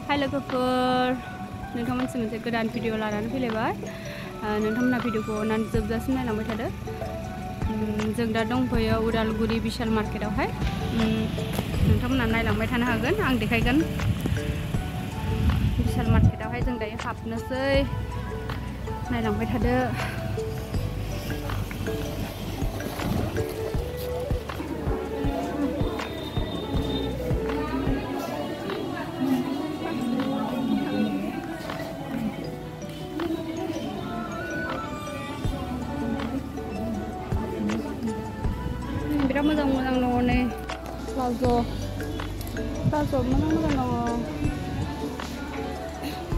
हाय लोगोफोर नोंथांमोनसिम मोनसे गोदान भिडिअ लानानै फैलायबाय नोंथांमोना भिडिअखौ अननानै जोबजासिम नायलांबाय थादो जों दा दंफैयो उदालगुरि बिशाल मार्केटआवहाय नोंथांमोना नायलांबाय थानो हागोन आं देखायगोन बिशाल मार्केटआवहाय जों दायो हाबनोसै नायलांबाय थादो बिराद मोजां मोजां दङ नै प्लाज' मोजां मोजां दङ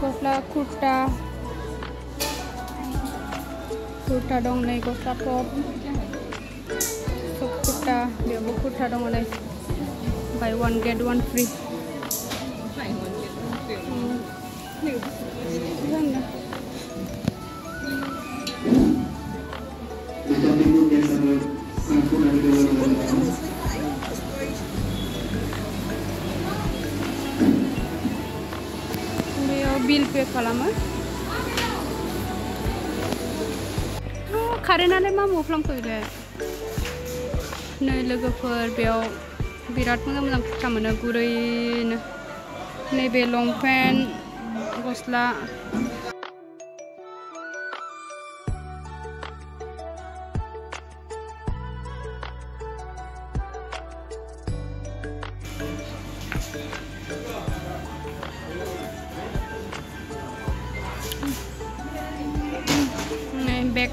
गस्ला कुर्ता दं नै गस्ला टप कुर्ता बेयावबो कुर्ता दङ नै बाय वान गेट वान फ्रि बिल पे खालामो कारेन्टआलाय मा खालामफैबाय नै लोगोफोर बेयाव बिराद मोजां मोजां कुर्ता मोनो गुरैनो नैबे लंपेन्ट गस्ला बैग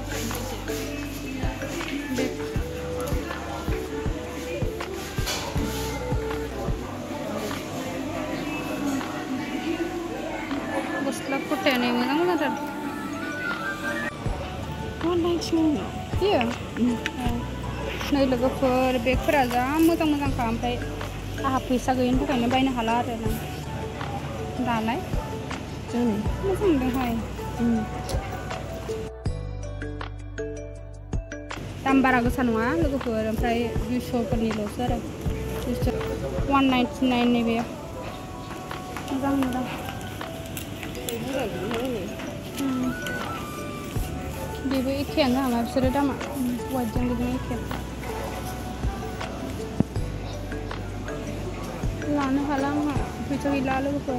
गस्ला कुर्ताया नै मोजां मोजांथार नै लोगोफोर बेगफोरा जा मोजां मोजांखा ओमफ्राय आंहा फैसा गैयिनि थाखायनो बायनो हाला आरो ना दालाय मोजां मोनदोंहाय दाम बारा गोसा नङा लोगोफोर ओमफ्राय 200फोरनिल'सो आरो 199 नैबे मोजां मोजां बेबो एखेयानो नामा बिसोरो दामा वाइटजों बिदिनो एखे लानो हाला आंहा फैसा गैला लोगोफोर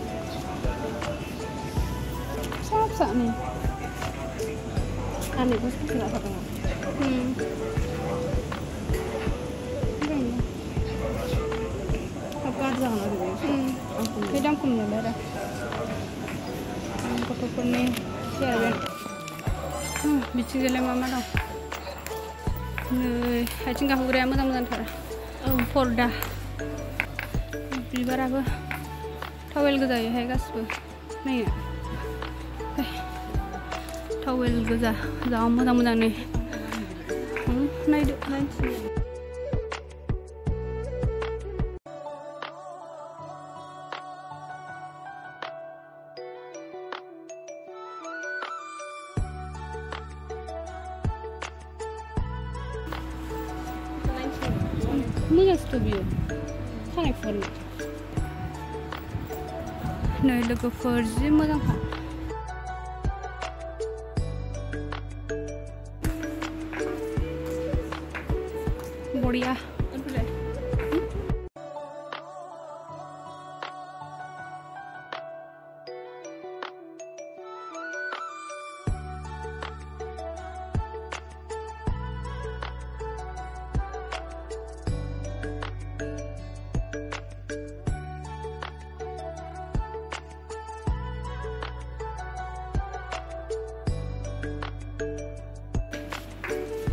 फिसा फिसा नै आंनिखौ सानसे लाखादों गाज्रि जागोन आरो बे दाम खम नालाय आरो गथ'फोरनि सियार बिथिंजायलाय मा मा दं नै आथिं गाहुग्राया मोजां मोजांथार पर्दा बिबाराबो टावेल गोजायैहाय गासिबो नायनो टावेल गोजा जा मोजां मोजां नै नायदो मोजांसो बियो खानायफोरनो नै लोगोफोर जि मोजांखा बरिया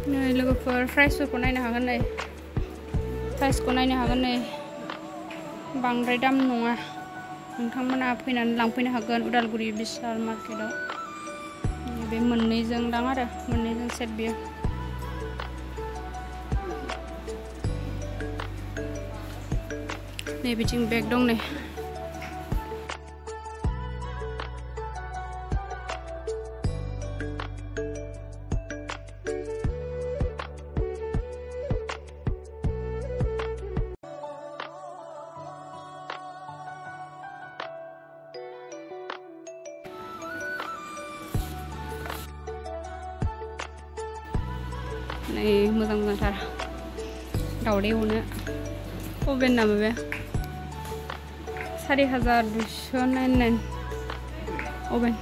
नै लोगोफोर प्राइसफोरखौ नायनो हागोन नै प्राइसखौ नायनो हागोन नै बांद्राय दाम नङा नोंथांमोना फैनानै लांफैनो हागोन उदालगुरि बिशाल मार्केटआव बे मोननैजों दां आरो मोननैजों सेट बियो नै बिथिं बेग दं नै नै मोजां मोजांथार दावदै एवनो अभेन नामा बे 4299 अभेन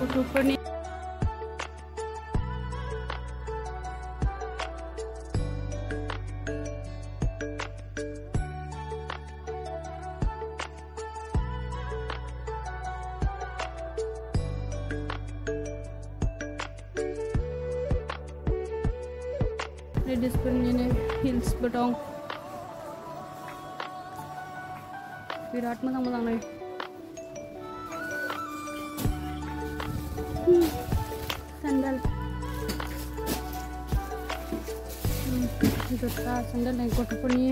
गथ'फोरनि लेडिसफोरनिनो हिल्सबो दं बिराद मोजां मोजां नै sandal जुथा sandal नै गथ'फोरनि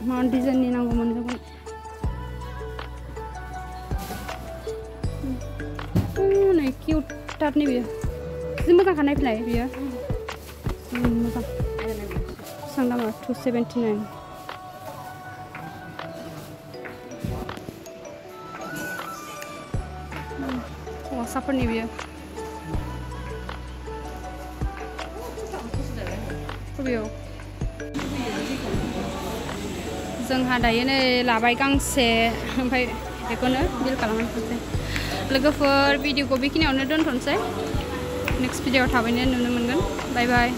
मा डिजाइननि नांगौ मोनजोबगोन नै किउटथारनि बियो जि मोजांखा नायफैलाय बियो मोजां बेसेबां दामा 279 हौवासाफोरनि बियो बबेयाव जोंहा दायो नै लाबाय गांसे ओमफ्राय बेखौनो बिल खालामनोसै लोगोफोर भिडिअखौ बेखिनियावनो दोनथ'नोसै नेक्स्ट भिडिअआव थाबैनो नुनो मोनगोन बाय बाय